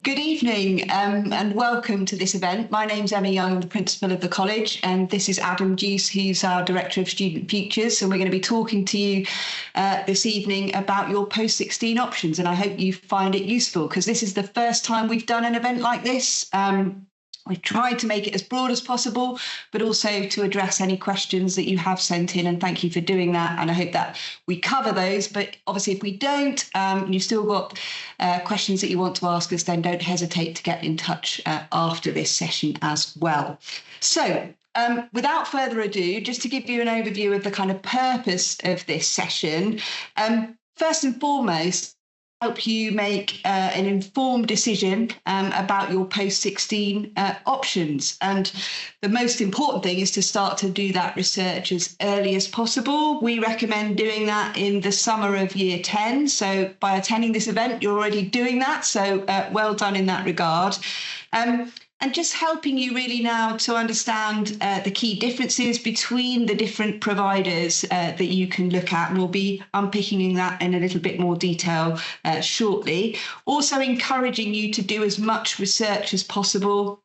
Good evening and welcome to this event. My name's Emma Young, I'm the principal of the college, and this is Adam Duce, who's our Director of Student Futures, and we're going to be talking to you this evening about your post-16 options, and I hope you find it useful because this is the first time we've done an event like this. We've tried to make it as broad as possible, but also to address any questions that you have sent in, and thank you for doing that. And I hope that we cover those, but obviously if we don't, you've still got questions that you want to ask us, then don't hesitate to get in touch after this session as well. So without further ado, just to give you an overview of the kind of purpose of this session, first and foremost, help you make an informed decision about your post-16 options. And the most important thing is to start to do that research as early as possible. We recommend doing that in the summer of year 10. So by attending this event, you're already doing that. So well done in that regard. And just helping you really now to understand the key differences between the different providers that you can look at. And we'll be unpicking that in a little bit more detail shortly. Also encouraging you to do as much research as possible.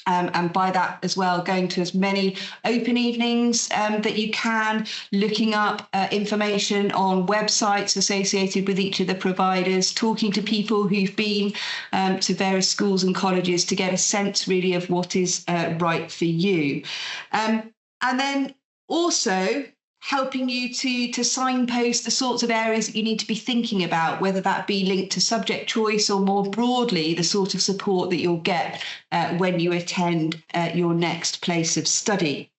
And by that as well, going to as many open evenings that you can, looking up information on websites associated with each of the providers, talking to people who've been to various schools and colleges to get a sense really of what is right for you. And then also helping you to signpost the sorts of areas that you need to be thinking about, whether that be linked to subject choice or more broadly, the sort of support that you'll get when you attend your next place of study.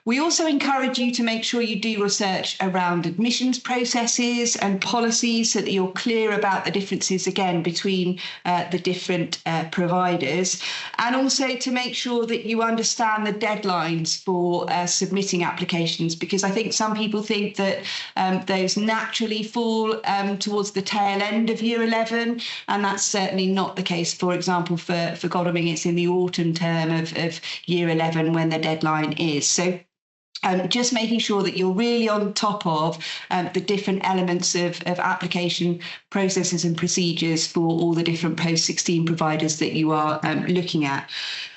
We also encourage you to make sure you do research around admissions processes and policies so that you're clear about the differences, again, between the different providers, and also to make sure that you understand the deadlines for submitting applications, because I think some people think that those naturally fall towards the tail end of year 11, and that's certainly not the case. For example, for Godalming, it's in the autumn term of year 11 when the deadline is. So just making sure that you're really on top of the different elements of application processes and procedures for all the different post-16 providers that you are looking at.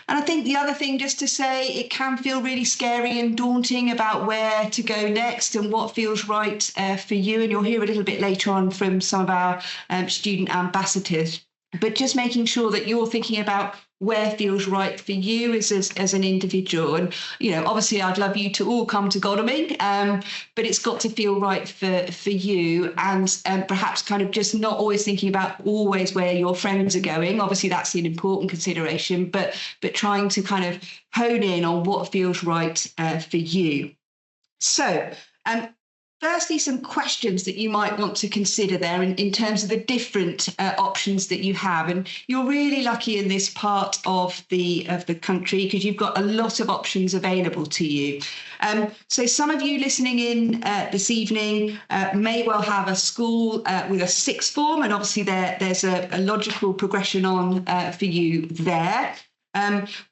And I think the other thing, just to say, it can feel really scary and daunting about where to go next and what feels right for you. And you'll hear a little bit later on from some of our student ambassadors. But just making sure that you're thinking about where feels right for you as an individual. And, you know, obviously I'd love you to all come to Godalming, but it's got to feel right for you, and perhaps kind of just not always thinking about always where your friends are going. Obviously that's an important consideration, but trying to kind of hone in on what feels right for you. So, firstly, some questions that you might want to consider there in terms of the different options that you have. And you're really lucky in this part of the country because you've got a lot of options available to you. So some of you listening in this evening may well have a school with a sixth form, and obviously there's a logical progression on for you there.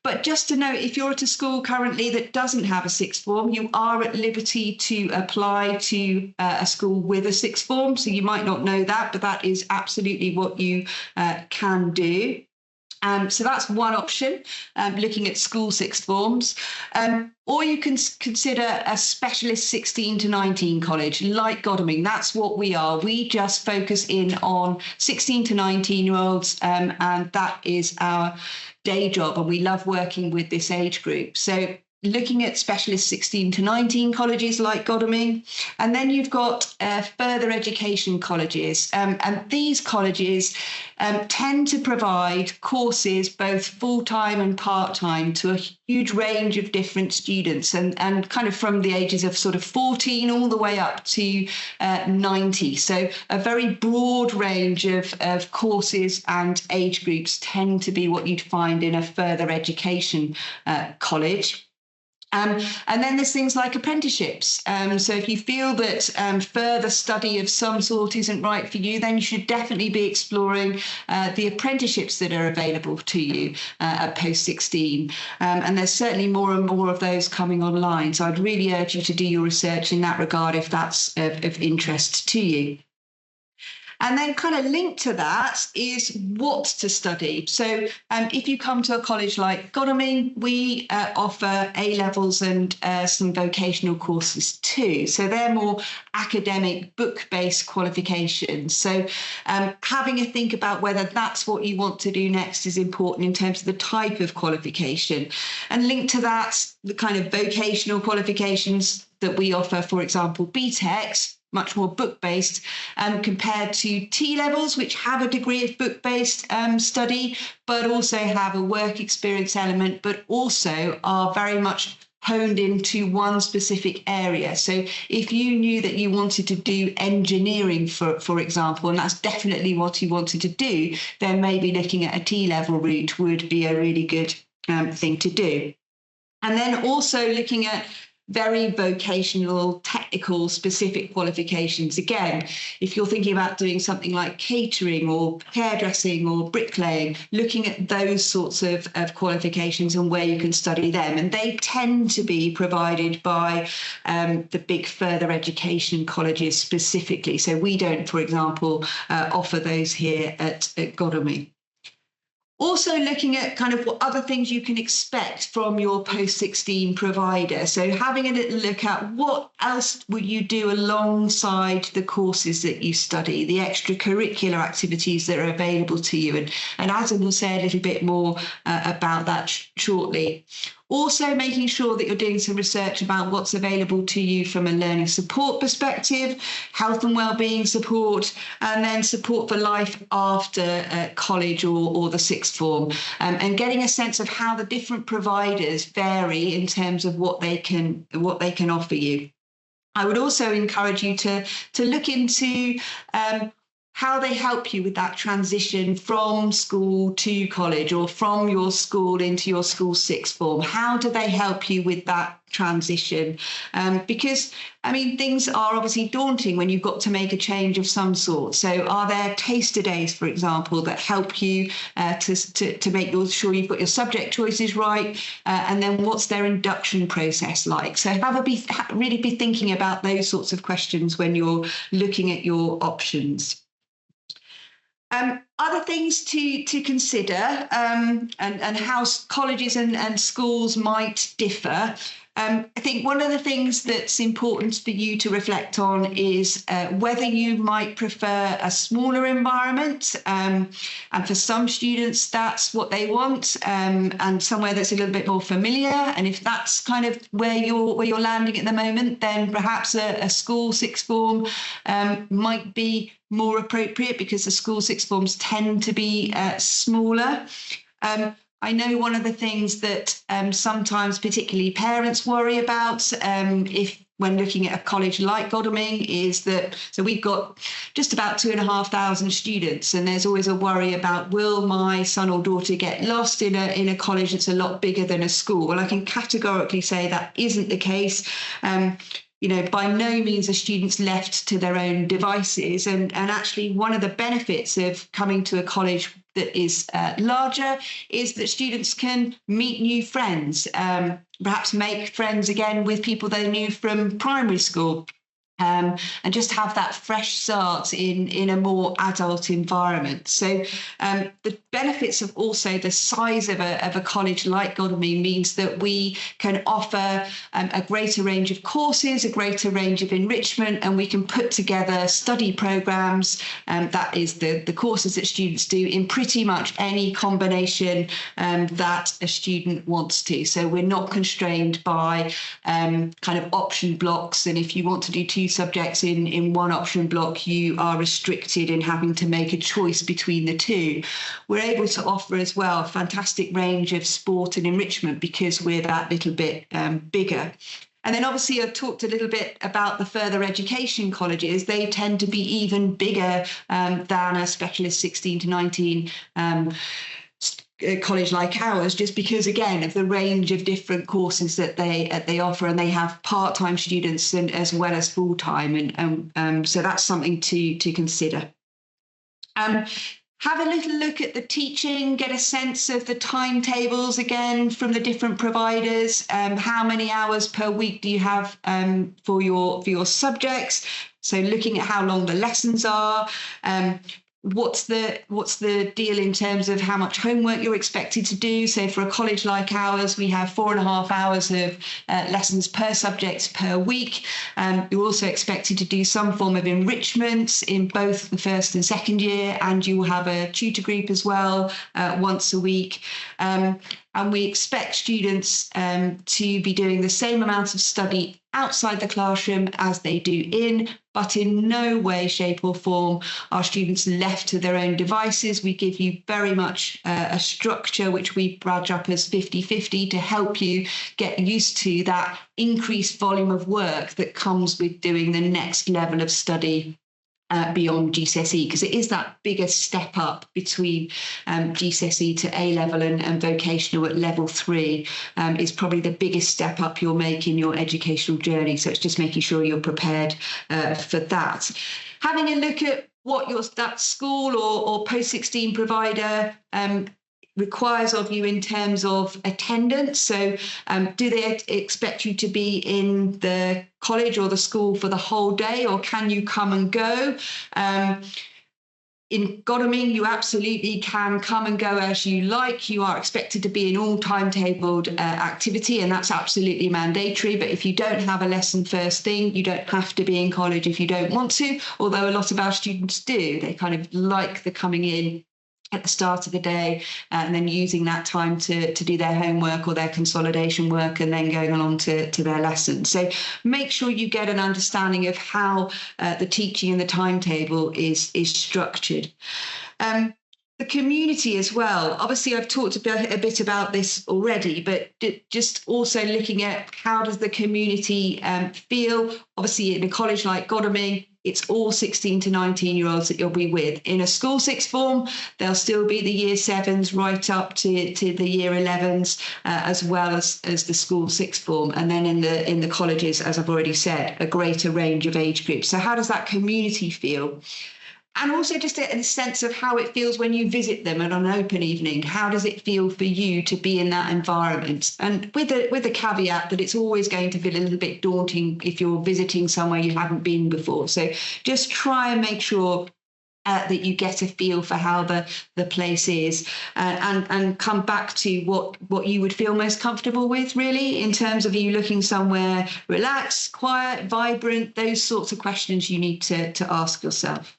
But just to note, if you're at a school currently that doesn't have a sixth form, you are at liberty to apply to a school with a sixth form. So you might not know that, but that is absolutely what you can do. So that's one option, looking at school sixth forms. Or you can consider a specialist 16 to 19 college like Godalming. That's what we are. We just focus in on 16 to 19-year-olds, and that is our day job, and we love working with this age group. So looking at specialist 16 to 19 colleges like Godalming, and then you've got further education colleges, and these colleges tend to provide courses both full-time and part-time to a huge range of different students, and kind of from the ages of sort of 14 all the way up to 90. So a very broad range of courses and age groups tend to be what you'd find in a further education college. And then there's things like apprenticeships. So if you feel that further study of some sort isn't right for you, then you should definitely be exploring the apprenticeships that are available to you at post-16. And there's certainly more and more of those coming online. So I'd really urge you to do your research in that regard if that's of interest to you. And then kind of linked to that is what to study. So if you come to a college like Godalming, we offer A-levels and some vocational courses too. So they're more academic, book-based qualifications. So having a think about whether that's what you want to do next is important in terms of the type of qualification. And linked to that, the kind of vocational qualifications that we offer, for example, BTECs, much more book-based, compared to T-levels, which have a degree of book-based study, but also have a work experience element, but also are very much honed into one specific area. So if you knew that you wanted to do engineering, for example, and that's definitely what you wanted to do, then maybe looking at a T-level route would be a really good thing to do. And then also looking at very vocational, technical, specific qualifications. Again, if you're thinking about doing something like catering or hairdressing or bricklaying, looking at those sorts of qualifications and where you can study them. And they tend to be provided by the big further education colleges specifically. So we don't, for example, offer those here at Godalming. Also looking at kind of what other things you can expect from your post-16 provider. So having a little look at what else would you do alongside the courses that you study, the extracurricular activities that are available to you. And Adam will say a little bit more about that shortly. Also making sure that you're doing some research about what's available to you from a learning support perspective, health and wellbeing support, and then support for life after college or the sixth form, and getting a sense of how the different providers vary in terms of what they can offer you. I would also encourage you to look into how they help you with that transition from school to college or from your school into your school sixth form. How do they help you with that transition? Because, I mean, things are obviously daunting when you've got to make a change of some sort. So are there taster days, for example, that help you to make sure you've got your subject choices right? And then what's their induction process like? So really be thinking about those sorts of questions when you're looking at your options. Other things to consider and how colleges and schools might differ. I think one of the things that's important for you to reflect on is whether you might prefer a smaller environment. And for some students, that's what they want, and somewhere that's a little bit more familiar. And if that's kind of where you're landing at the moment, then perhaps a school sixth form might be more appropriate, because the school sixth forms tend to be smaller. I know one of the things that sometimes particularly parents worry about when looking at a college like Godalming is that, so we've got just about 2,500 students, and there's always a worry about, will my son or daughter get lost in a college that's a lot bigger than a school? Well, I can categorically say that isn't the case. By no means are students left to their own devices. And actually, one of the benefits of coming to a college that is larger is that students can meet new friends, perhaps make friends again with people they knew from primary school. And just have that fresh start in a more adult environment. So the benefits of also the size of a college like Godalming means that we can offer a greater range of courses, a greater range of enrichment, and we can put together study programs, that is the courses that students do, in pretty much any combination that a student wants to. So we're not constrained by kind of option blocks, and if you want to do two subjects in one option block, you are restricted in having to make a choice between the two. We're able to offer as well a fantastic range of sport and enrichment because we're that little bit bigger. And then obviously I've talked a little bit about the further education colleges. They tend to be even bigger than a specialist 16 to 19 college like ours, just because, again, of the range of different courses that they offer, and they have part-time students and as well as full-time, and so that's something to consider. Have a little look at the teaching, get a sense of the timetables again from the different providers. How many hours per week do you have for your subjects? So looking at how long the lessons are, what's the deal in terms of how much homework you're expected to do. So for a college like ours, we have 4.5 hours of lessons per subject per week. You're also expected to do some form of enrichment in both the first and second year, and you will have a tutor group as well once a week. And we expect students to be doing the same amount of study outside the classroom as they do in, but in no way, shape or form are students left to their own devices. We give you very much a structure which we badge up as 50-50 to help you get used to that increased volume of work that comes with doing the next level of study beyond GCSE, because it is that bigger step up between GCSE to A-level and vocational at level 3 is probably the biggest step up you'll make in your educational journey. So it's just making sure you're prepared for that. Having a look at what that school or post-16 provider requires of you in terms of attendance. So do they expect you to be in the college or the school for the whole day, or can you come and go? In Godalming, you absolutely can come and go as you like. You are expected to be in all timetabled activity, and that's absolutely mandatory. But if you don't have a lesson first thing, you don't have to be in college if you don't want to, although a lot of our students do. They kind of like the coming in at the start of the day and then using that time to do their homework or their consolidation work and then going along to their lessons. So make sure you get an understanding of how the teaching and the timetable is structured. The community as well. Obviously, I've talked a bit about this already, but just also looking at how does the community feel. Obviously, in a college like Godalming, it's all 16 to 19-year-olds that you'll be with. In a school sixth form, there'll still be the year 7s right up to the year 11s, as well as the school sixth form. And then in the colleges, as I've already said, a greater range of age groups. So how does that community feel? And also just a sense of how it feels when you visit them on an open evening. How does it feel for you to be in that environment? And with the caveat that it's always going to feel a little bit daunting if you're visiting somewhere you haven't been before. So just try and make sure that you get a feel for how the place is and come back to what you would feel most comfortable with, really, in terms of you looking somewhere relaxed, quiet, vibrant. Those sorts of questions you need to ask yourself.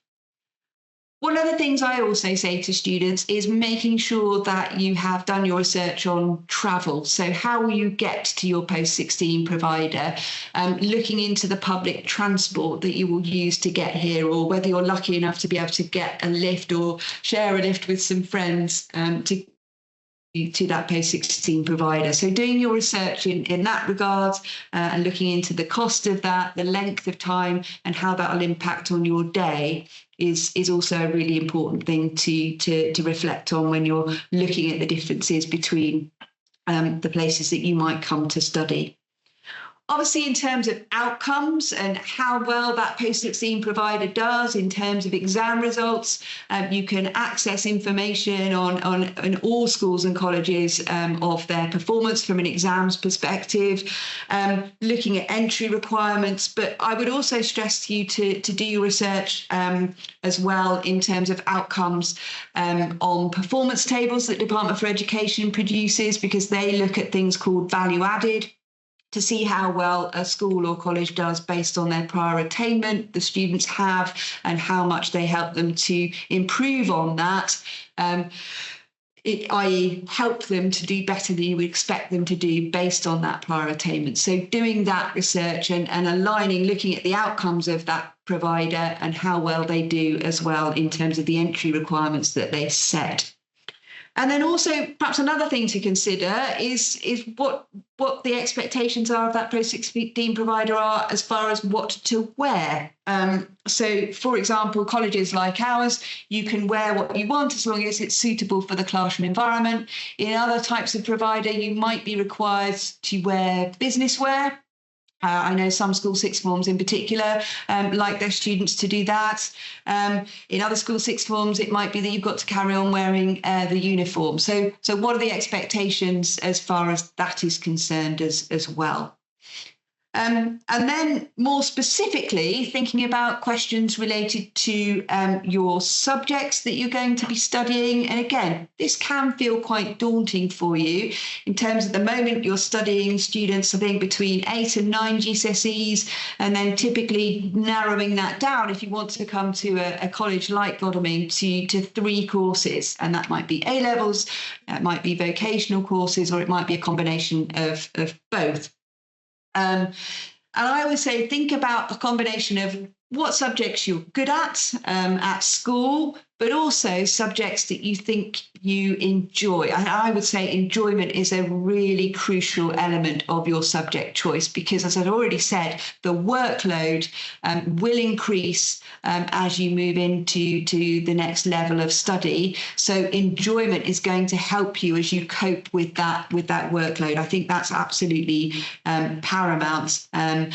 One of the things I also say to students is making sure that you have done your research on travel. So how will you get to your post-16 provider? Looking into the public transport that you will use to get here, or whether you're lucky enough to be able to get a lift or share a lift with some friends to that post-16 provider. So doing your research in that regard and looking into the cost of that, the length of time and how that will impact on your day is also a really important thing to reflect on when you're looking at the differences between the places that you might come to study. Obviously, in terms of outcomes and how well that post-16 provider does in terms of exam results, you can access information on all schools and colleges of their performance from an exams perspective, looking at entry requirements. But I would also stress to you to do your research as well in terms of outcomes on performance tables that Department for Education produces, because they look at things called value added, to see how well a school or college does based on their prior attainment the students have and how much they help them to improve on that, i.e. help them to do better than you would expect them to do based on that prior attainment. So doing that research and aligning, looking at the outcomes of that provider and how well they do as well in terms of the entry requirements that they set. And then also, perhaps another thing to consider is what the expectations are of that post-16 provider are as far as what to wear. So, for example, colleges like ours, you can wear what you want as long as it's suitable for the classroom environment. In other types of provider, you might be required to wear business wear. I know some school sixth forms in particular like their students to do that. In other school sixth forms, it might be that you've got to carry on wearing the uniform. So what are the expectations as far as that is concerned as well? And then more specifically, thinking about questions related to your subjects that you're going to be studying. And again, this can feel quite daunting for you in terms of the moment you're studying students, I think between 8 and 9 GCSEs, and then typically narrowing that down if you want to come to a college like Godalming to 3 courses. And that might be A-levels, it might be vocational courses, or it might be a combination of both. And I always say, think about a combination of what subjects you're good at school, but also subjects that you think you enjoy. I would say enjoyment is a really crucial element of your subject choice, because, as I've already said, the workload will increase as you move into the next level of study. So enjoyment is going to help you as you cope with that workload. I think that's absolutely paramount. And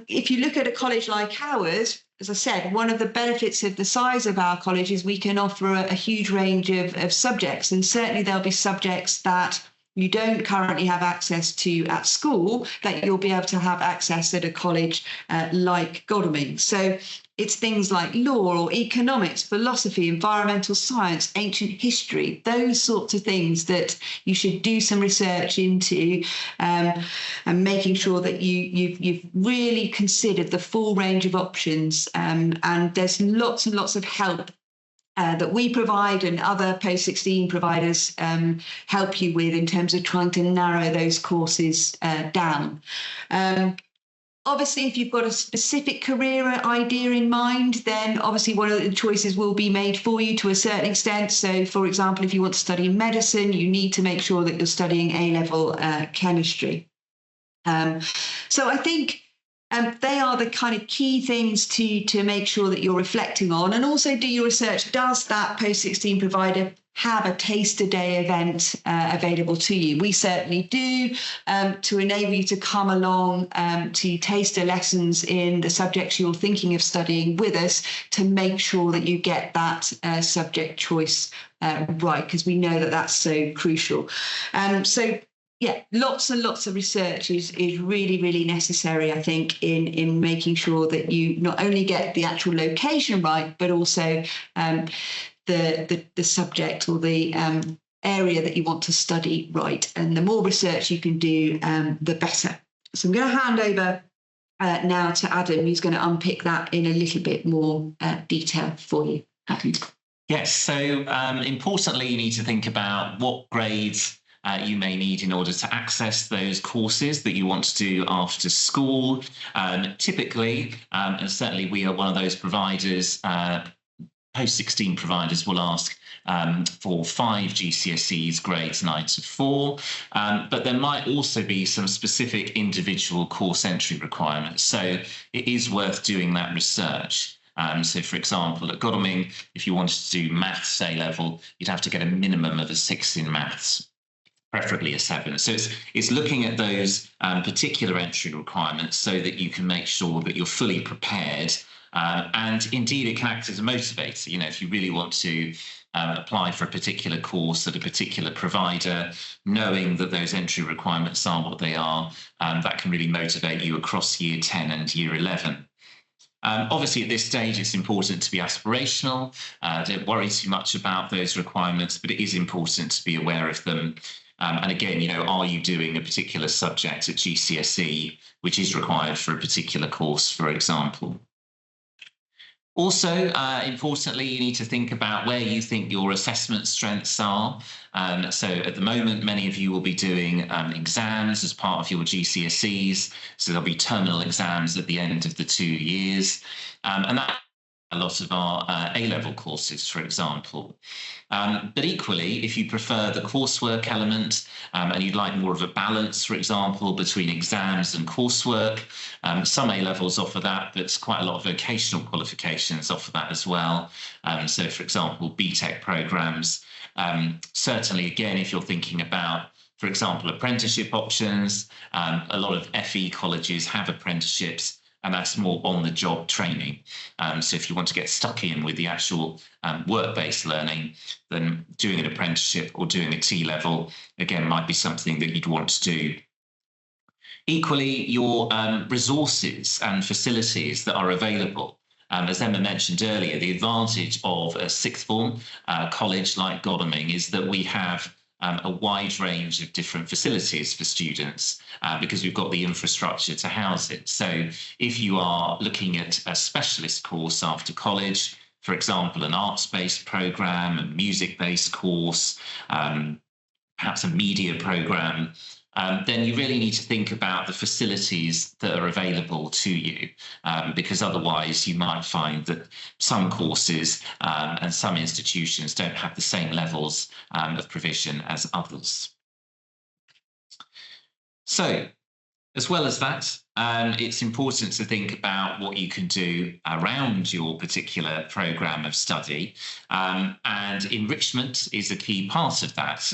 if you look at a college like ours, as I said, one of the benefits of the size of our college is we can offer a huge range of subjects, and certainly there'll be subjects that you don't currently have access to at school that you'll be able to have access at a college like Godalming. So it's things like law or economics, philosophy, environmental science, ancient history, those sorts of things that you should do some research into, and making sure that you've really considered the full range of options. And there's lots and lots of help that we provide and other post-16 providers help you with in terms of trying to narrow those courses down. Obviously, if you've got a specific career idea in mind, then obviously one of the choices will be made for you to a certain extent. So, for example, if you want to study medicine, you need to make sure that you're studying A-level chemistry. So I think they are the kind of key things to make sure that you're reflecting on, and also do your research. Does that post-16 provider have a taster day event available to you? We certainly do, to enable you to come along to taster lessons in the subjects you're thinking of studying with us, to make sure that you get that subject choice right, because we know that that's so crucial. So yeah, lots and lots of research is really, really necessary, I think, in making sure that you not only get the actual location right, but also the subject or the area that you want to study right. And the more research you can do, the better. So I'm going to hand over now to Adam, who's going to unpick that in a little bit more detail for you. Adam. Yes, so importantly, you need to think about what grades you may need in order to access those courses that you want to do after school. Typically, and certainly we are one of those providers, post-16 providers will ask for 5 GCSEs grades 9 to 4, but there might also be some specific individual course entry requirements. So it is worth doing that research. So, for example, at Godalming, if you wanted to do maths A-level, you'd have to get a minimum of a 6 in maths, preferably a 7. So it's looking at those particular entry requirements so that you can make sure that you're fully prepared. And indeed, it can act as a motivator. You know, if you really want to apply for a particular course at a particular provider, knowing that those entry requirements are what they are, that can really motivate you across year 10 and year 11. Obviously, at this stage, it's important to be aspirational. Don't worry too much about those requirements, but it is important to be aware of them. And again, you know, are you doing a particular subject at GCSE, which is required for a particular course, for example? Also, importantly, you need to think about where you think your assessment strengths are. So at the moment, many of you will be doing exams as part of your GCSEs. So there'll be terminal exams at the end of the 2 years. And that a lot of our A-level courses, for example. But equally, if you prefer the coursework element and you'd like more of a balance, for example, between exams and coursework, some A-levels offer that, but quite a lot of vocational qualifications offer that as well. So, for example, BTEC programs. Certainly, again, if you're thinking about, for example, apprenticeship options, a lot of FE colleges have apprenticeships, and that's more on-the-job training. So if you want to get stuck in with the actual work-based learning, then doing an apprenticeship or doing a T-level, again, might be something that you'd want to do. Equally, your resources and facilities that are available. As Emma mentioned earlier, the advantage of a sixth form college like Godalming is that we have a wide range of different facilities for students because we've got the infrastructure to house it. So if you are looking at a specialist course after college, for example, an arts-based program, a music-based course, perhaps a media program, then you really need to think about the facilities that are available to you, because otherwise you might find that some courses and some institutions don't have the same levels of provision as others. So, as well as that, it's important to think about what you can do around your particular programme of study. And enrichment is a key part of that,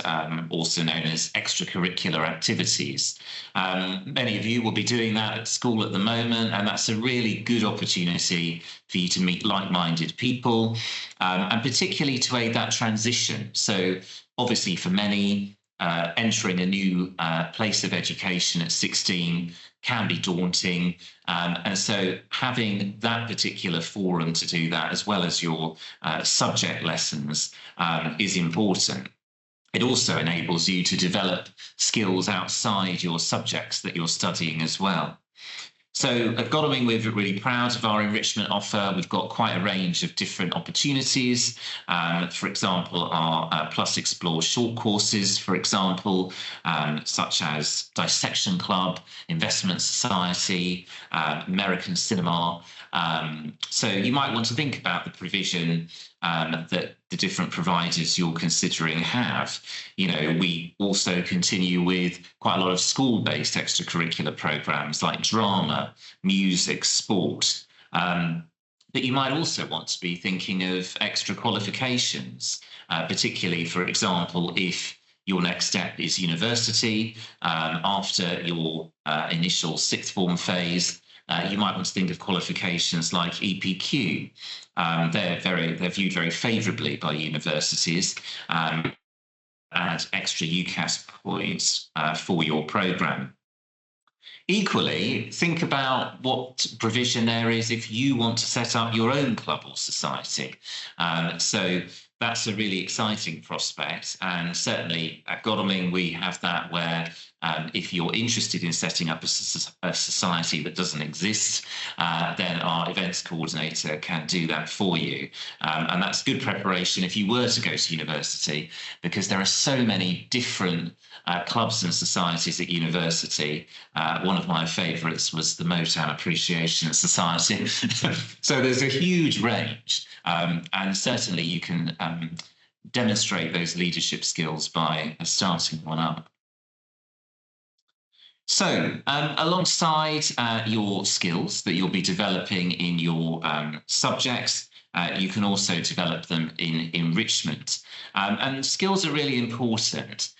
also known as extracurricular activities. Many of you will be doing that at school at the moment, and that's a really good opportunity for you to meet like-minded people, and particularly to aid that transition. So obviously for many, entering a new place of education at 16 can be daunting. And so having that particular forum to do that, as well as your subject lessons, is important. It also enables you to develop skills outside your subjects that you're studying as well. So at Godalming, we're really proud of our enrichment offer. We've got quite a range of different opportunities. For example, our Plus Explore short courses, for example, such as Dissection Club, Investment Society, American Cinema. So you might want to think about the provision that the different providers you're considering have. You know, we also continue with quite a lot of school-based extracurricular programs like drama, music, sport. But you might also want to be thinking of extra qualifications, particularly, for example, if your next step is university after your initial sixth form phase. You might want to think of qualifications like EPQ. They're viewed very favourably by universities. Add extra UCAS points for your programme. Equally, think about what provision there is if you want to set up your own club or society. So that's a really exciting prospect, and certainly at Godalming we have that where if you're interested in setting up a society that doesn't exist, then our events coordinator can do that for you. And that's good preparation if you were to go to university, because there are so many different clubs and societies at university. One of my favourites was the Motown Appreciation Society. So there's a huge range, and certainly you can demonstrate those leadership skills by starting one up. So alongside your skills that you'll be developing in your subjects, you can also develop them in enrichment. And skills are really important.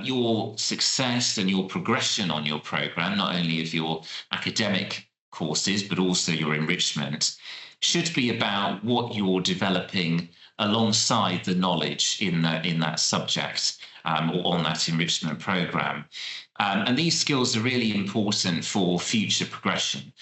Your success and your progression on your programme, not only of your academic courses, but also your enrichment, should be about what you're developing alongside the knowledge in that subject or on that enrichment programme. And these skills are really important for future progression.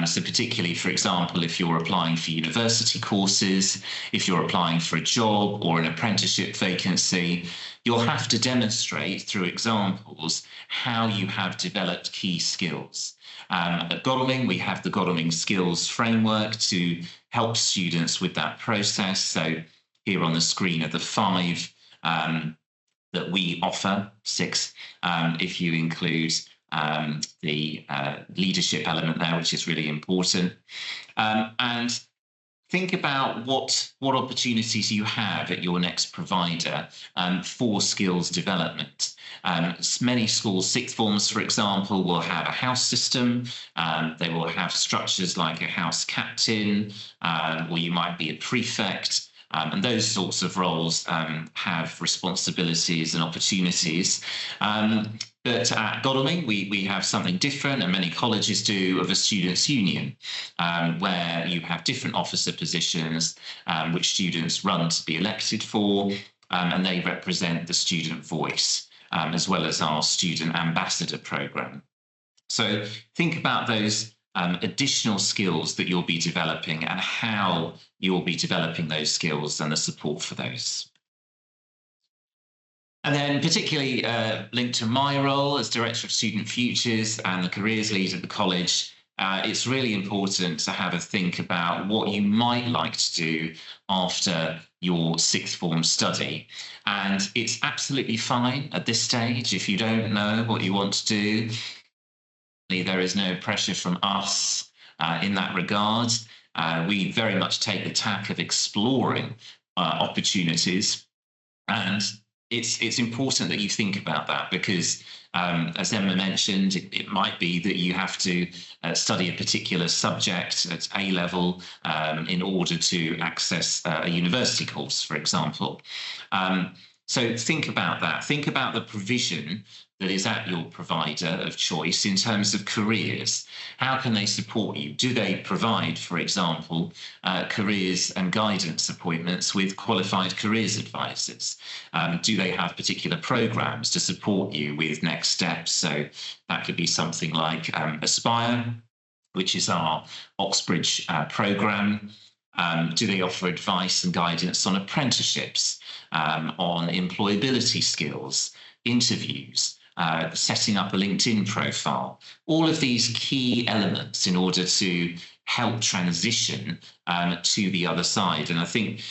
So particularly, for example, if you're applying for university courses, if you're applying for a job or an apprenticeship vacancy, you'll have to demonstrate through examples how you have developed key skills. At Godalming, we have the Godalming Skills Framework to help students with that process. So here on the screen are the 5 that we offer, 6 if you include the leadership element there, which is really important. And think about what opportunities you have at your next provider for skills development. Many schools, sixth forms, for example, will have a house system. They will have structures like a house captain, or you might be a prefect. And those sorts of roles have responsibilities and opportunities. But at Godalming, we have something different, and many colleges do, of a students' union, where you have different officer positions which students run to be elected for, and they represent the student voice, as well as our student ambassador programme. So think about those additional skills that you'll be developing and how you'll be developing those skills and the support for those. And then, particularly linked to my role as Director of Student Futures and the Careers Lead at the college, it's really important to have a think about what you might like to do after your sixth form study. And it's absolutely fine at this stage if you don't know what you want to do. There is no pressure from us in that regard. We very much take the tack of exploring opportunities, and it's important that you think about that because, as Emma mentioned, it might be that you have to study a particular subject at A level in order to access a university course, for example. So think about that. Think about the provision that is at your provider of choice in terms of careers. How can they support you? Do they provide, for example, careers and guidance appointments with qualified careers advisors? Do they have particular programs to support you with next steps? So that could be something like Aspire, which is our Oxbridge program. Do they offer advice and guidance on apprenticeships, on employability skills, interviews, setting up a LinkedIn profile? All of these key elements in order to help transition to the other side. And I think,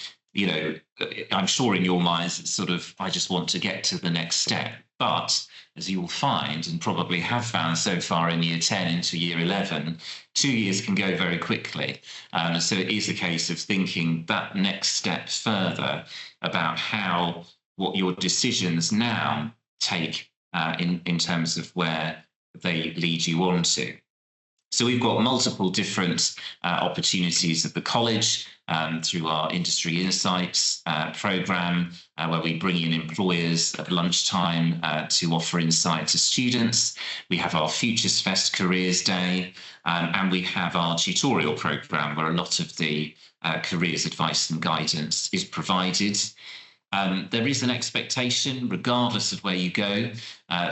I'm sure in your minds, it's sort of, I just want to get to the next step. But as you will find, and probably have found so far in year 10 into year 11, 2 years can go very quickly. So it is a case of thinking that next step further about what your decisions now take in terms of where they lead you on to. So we've got multiple different opportunities at the college through our Industry Insights program, where we bring in employers at lunchtime to offer insight to students. We have our Futures Fest Careers Day, and we have our tutorial program, where a lot of the careers advice and guidance is provided. There is an expectation, regardless of where you go,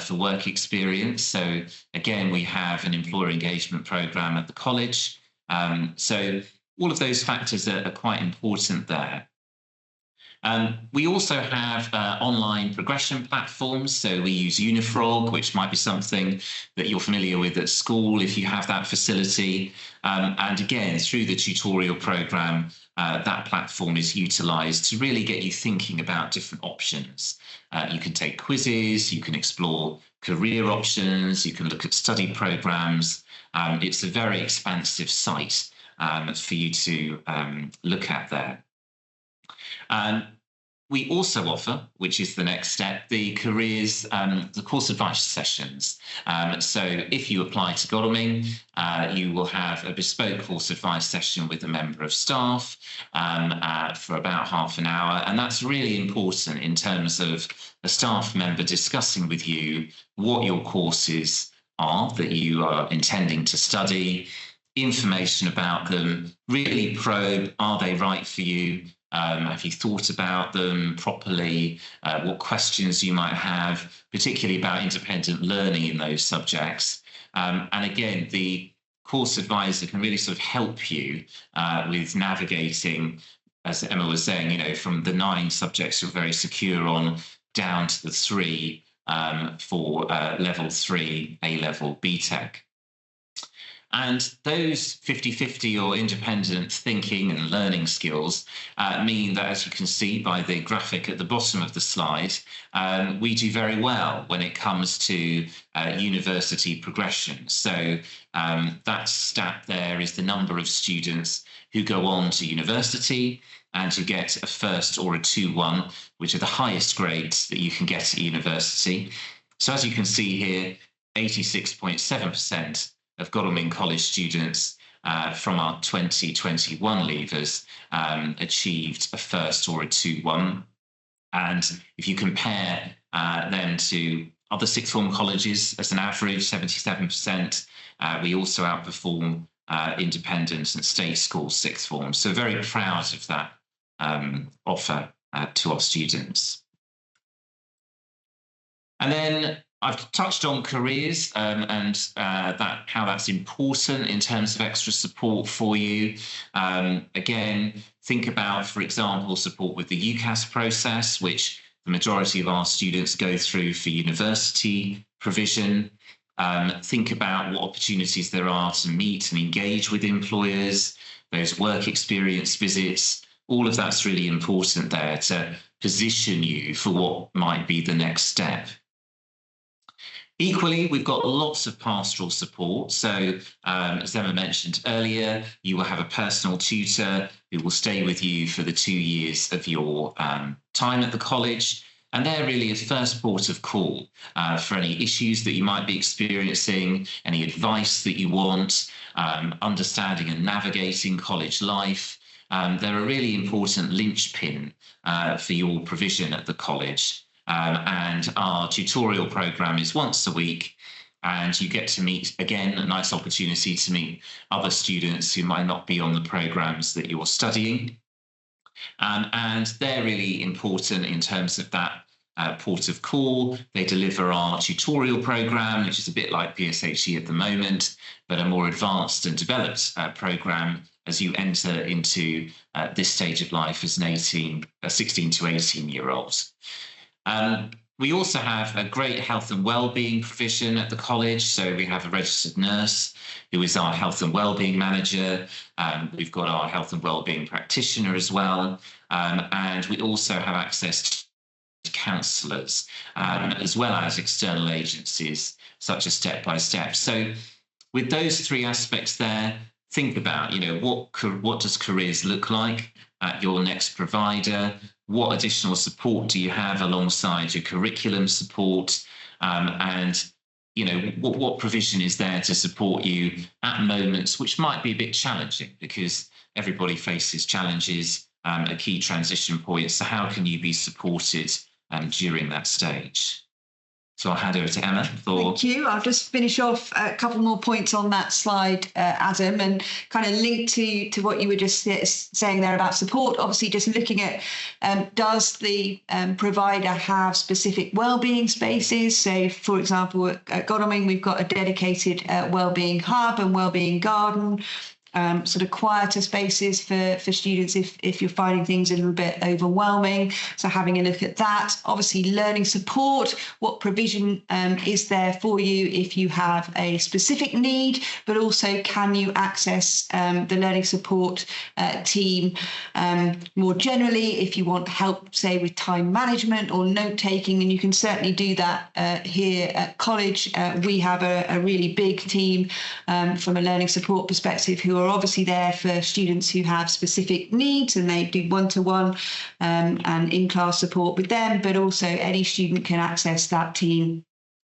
for work experience. So again, we have an employer engagement program at the college. So all of those factors are quite important there. We also have online progression platforms. So we use Unifrog, which might be something that you're familiar with at school if you have that facility. And again, through the tutorial program, that platform is utilized to really get you thinking about different options. You can take quizzes, you can explore career options, you can look at study programs. It's a very expansive site for you to look at there. We also offer, which is the next step, the careers, the course advice sessions. So if you apply to Godalming, you will have a bespoke course advice session with a member of staff for about half an hour. And that's really important in terms of a staff member discussing with you what your courses are that you are intending to study, information about them, really probe, are they right for you? Have you thought about them properly? What questions you might have, particularly about independent learning in those subjects. And again, the course advisor can really sort of help you with navigating, as Emma was saying, from the 9 subjects you're very secure on down to the 3 for level 3 A-level BTEC. And those 50-50 or independent thinking and learning skills mean that, as you can see by the graphic at the bottom of the slide, we do very well when it comes to university progression. So that stat there is the number of students who go on to university and who get a first or a 2-1, which are the highest grades that you can get at university. So as you can see here, 86.7% of Godalming College students from our 2021 leavers achieved a first or a 2-1. And if you compare them to other sixth form colleges as an average, 77%, we also outperform independent and state school sixth form. So very proud of that offer to our students. And then I've touched on careers and how that's important in terms of extra support for you. Again, think about, for example, support with the UCAS process, which the majority of our students go through for university provision. Think about what opportunities there are to meet and engage with employers, those work experience visits. All of that's really important there to position you for what might be the next step. Equally, we've got lots of pastoral support. So, as Emma mentioned earlier, you will have a personal tutor who will stay with you for the 2 years of your time at the college. And they're really a first port of call for any issues that you might be experiencing, any advice that you want, understanding and navigating college life. They're a really important linchpin for your provision at the college. And our tutorial program is once a week, and you get to meet, again, a nice opportunity to meet other students who might not be on the programs that you're studying. And they're really important in terms of that port of call. They deliver our tutorial program, which is a bit like PSHE at the moment, but a more advanced and developed program as you enter into this stage of life as an 16 to 18-year-old. We also have a great health and wellbeing provision at the college. So we have a registered nurse who is our health and wellbeing manager. We've got our health and wellbeing practitioner as well. And we also have access to counsellors, as well as external agencies such as Step by Step. So with those three aspects there, think about, what does careers look like at your next provider? What additional support do you have alongside your curriculum support? And what provision is there to support you at moments which might be a bit challenging, because everybody faces challenges at key transition points. So how can you be supported during that stage? So I'll hand over to Emma for... Thank you. I'll just finish off a couple more points on that slide, Adam, and kind of link to what you were just saying there about support. Obviously, just looking at does the provider have specific wellbeing spaces? So, for example, at Godalming, we've got a dedicated wellbeing hub and wellbeing garden. Sort of quieter spaces for students if you're finding things a little bit overwhelming. So having a look at that. Obviously, learning support, what provision is there for you if you have a specific need, but also can you access the learning support team more generally if you want help, say, with time management or note taking, and you can certainly do that here at college. We have a really big team from a learning support perspective who are obviously there for students who have specific needs, and they do one-to-one and in-class support with them, but also any student can access that team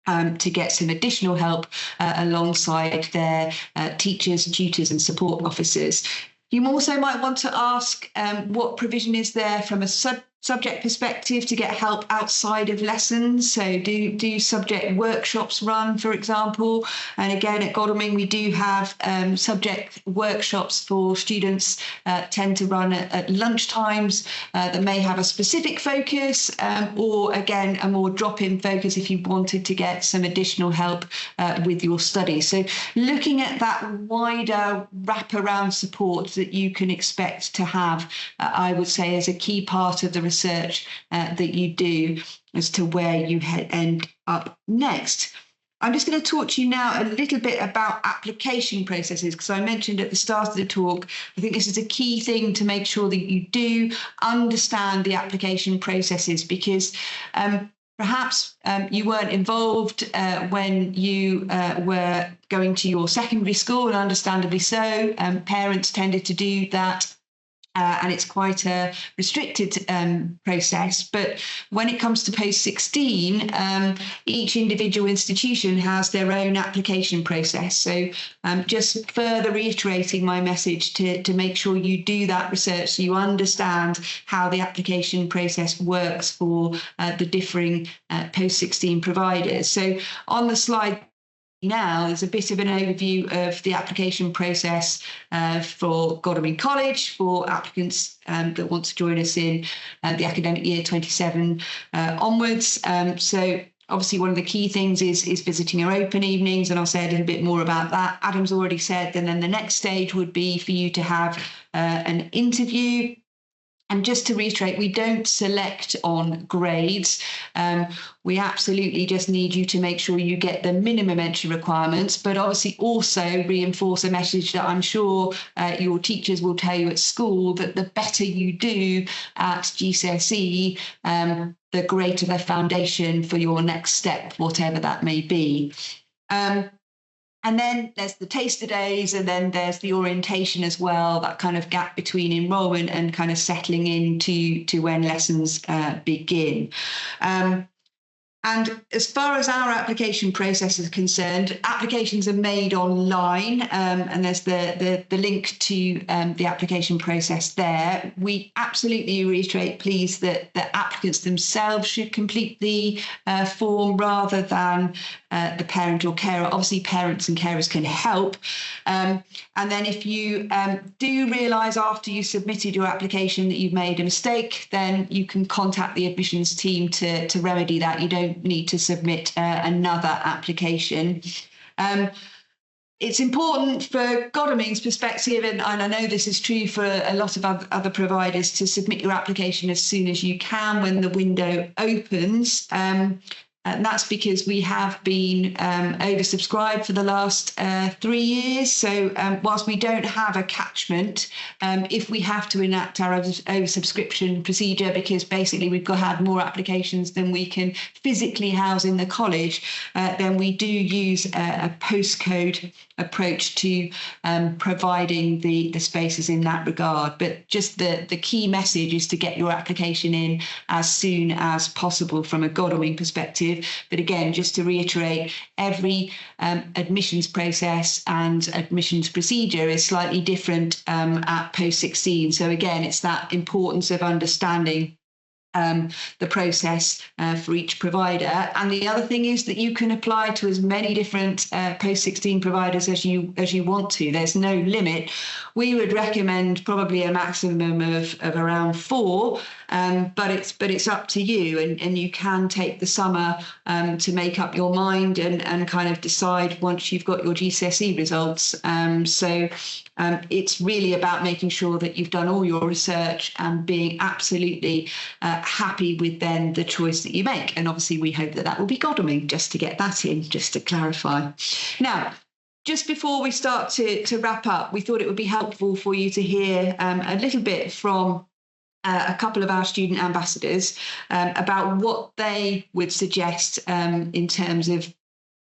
to get some additional help alongside their teachers, tutors and support officers. You also might want to ask what provision is there from a subject perspective to get help outside of lessons. So do subject workshops run, for example? And again, at Godalming, we do have subject workshops for students, tend to run at lunch times that may have a specific focus, or again, a more drop-in focus if you wanted to get some additional help with your studies. So looking at that wider wraparound support that you can expect to have, I would say, is a key part of the research that you do as to where you end up next. I'm just going to talk to you now a little bit about application processes, because I mentioned at the start of the talk, I think this is a key thing to make sure that you do understand the application processes, because perhaps you weren't involved when you were going to your secondary school, and understandably so. Parents tended to do that. And it's quite a restricted process. But when it comes to post-16, each individual institution has their own application process. So just further reiterating my message to make sure you do that research so you understand how the application process works for the differing post-16 providers. So on the slide now, there's a bit of an overview of the application process for Godalming College for applicants that want to join us in the academic year 27 onwards. So Obviously, one of the key things is visiting your open evenings, and I'll say a little bit more about that. Adam's already said, and then the next stage would be for you to have an interview. And just to reiterate, we don't select on grades. We absolutely just need you to make sure you get the minimum entry requirements, but obviously also reinforce a message that I'm sure your teachers will tell you at school, that the better you do at GCSE, the greater the foundation for your next step, whatever that may be. And then there's the taster days, and then there's the orientation as well, that kind of gap between enrolment and kind of settling into when lessons begin. And as far as our application process is concerned, applications are made online, and there's the link to the application process there. We absolutely reiterate, please, that the applicants themselves should complete the form rather than the parent or carer. Obviously, parents and carers can help. And then if you do realise after you submitted your application that you've made a mistake, then you can contact the admissions team to remedy that. You don't need to submit another application. It's important for Godalming's perspective, and I know this is true for a lot of other providers, to submit your application as soon as you can when the window opens. And that's because we have been oversubscribed for the last 3 years. So whilst we don't have a catchment, if we have to enact our oversubscription procedure, because basically we've got to have more applications than we can physically house in the college, then we do use a postcode approach to providing the spaces in that regard. But just the key message is to get your application in as soon as possible from a Godalming perspective. But again, just to reiterate, every admissions process and admissions procedure is slightly different at post-16. So again, it's that importance of understanding the process for each provider. And the other thing is that you can apply to as many different post-16 providers as you want to. There's no limit. We would recommend probably a maximum of around 4, but it's up to you, and you can take the summer to make up your mind and kind of decide once you've got your GCSE results. So it's really about making sure that you've done all your research and being absolutely happy with then the choice that you make. And obviously we hope that will be Godalming, just to get that in, just to clarify. Now, just before we start to wrap up, we thought it would be helpful for you to hear a little bit from a couple of our student ambassadors about what they would suggest in terms of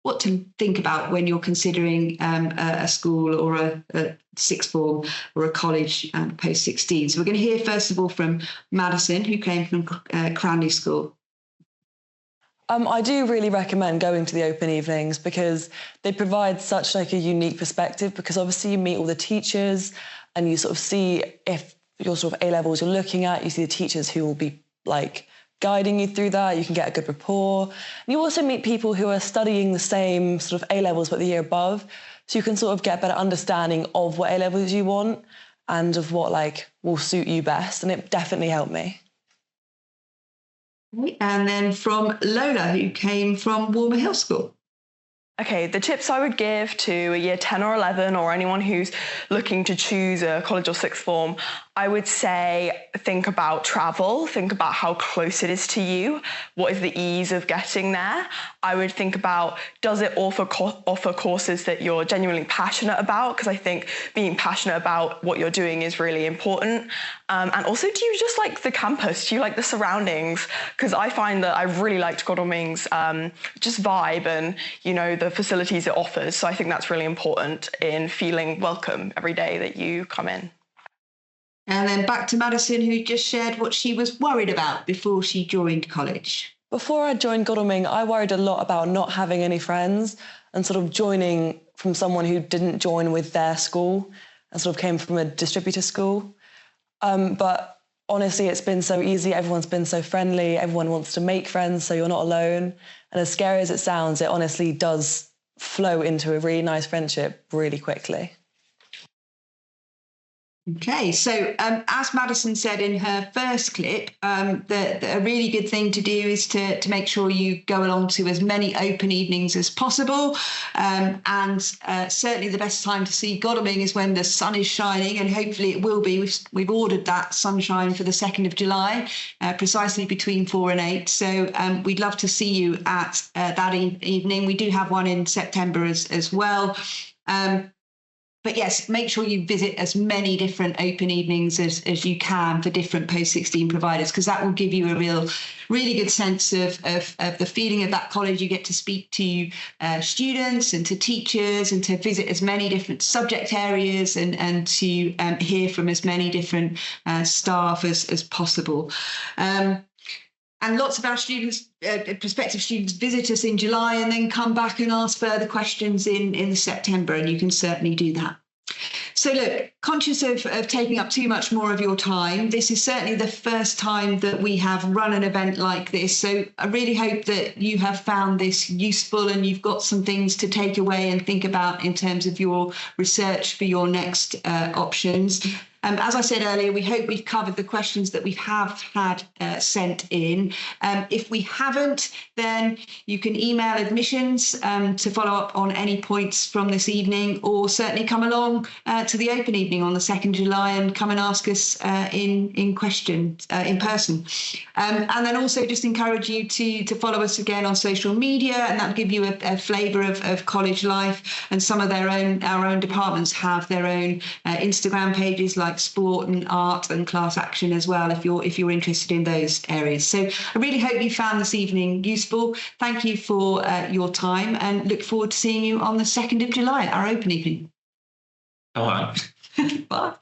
what to think about when you're considering a school or a sixth form or a college post-16. So we're going to hear first of all from Madison, who came from Cranley School. I do really recommend going to the open evenings because they provide such like a unique perspective, because obviously you meet all the teachers and you sort of see if your sort of A-levels you're looking at, you see the teachers who will be like guiding you through that. You can get a good rapport. And you also meet people who are studying the same sort of A-levels but the year above, so you can sort of get a better understanding of what A-levels you want and of what like will suit you best, and it definitely helped me. And then from Lola, who came from Walmer Hill School. Okay, the tips I would give to a year 10 or 11 or anyone who's looking to choose a college or sixth form, I would say think about travel, think about how close it is to you, what is the ease of getting there. I would think about, does it offer courses that you're genuinely passionate about? Because I think being passionate about what you're doing is really important. And also, do you just like the campus? Do you like the surroundings? Because I find that I really liked Godalming's just vibe and, you know, the facilities it offers. So I think that's really important in feeling welcome every day that you come in. And then back to Madison, who just shared what she was worried about before she joined college. Before I joined Godalming, I worried a lot about not having any friends and sort of joining from someone who didn't join with their school and sort of came from a distributor school. But honestly, it's been so easy. Everyone's been so friendly. Everyone wants to make friends, so you're not alone. And as scary as it sounds, it honestly does flow into a really nice friendship really quickly. Okay, so as Madison said in her first clip, a really good thing to do is to make sure you go along to as many open evenings as possible. And certainly the best time to see Godalming is when the sun is shining, and hopefully it will be. We've ordered that sunshine for the 2nd of July, precisely between 4 and 8. So we'd love to see you at that evening. We do have one in September as well. But yes, make sure you visit as many different open evenings as you can for different post-16 providers, because that will give you a really good sense of the feeling of that college. You get to speak to students and to teachers and to visit as many different subject areas and to hear from as many different staff as possible. And lots of our students, prospective students, visit us in July and then come back and ask further questions in September, and you can certainly do that. So look, conscious of taking up too much more of your time, this is certainly the first time that we have run an event like this. So I really hope that you have found this useful and you've got some things to take away and think about in terms of your research for your next options. As I said earlier, we hope we've covered the questions that we have had sent in. If we haven't, then you can email admissions to follow up on any points from this evening, or certainly come along to the open evening on the 2nd of July and come and ask us in person. And then also just encourage you to follow us again on social media, and that'll give you a flavour of college life. And some of our own departments have their own Instagram pages, like sport and art and class action as well, if you're interested in those areas. So I really hope you found this evening useful. Thank you for your time, and look forward to seeing you on the 2nd of July at our open evening. All right. Bye.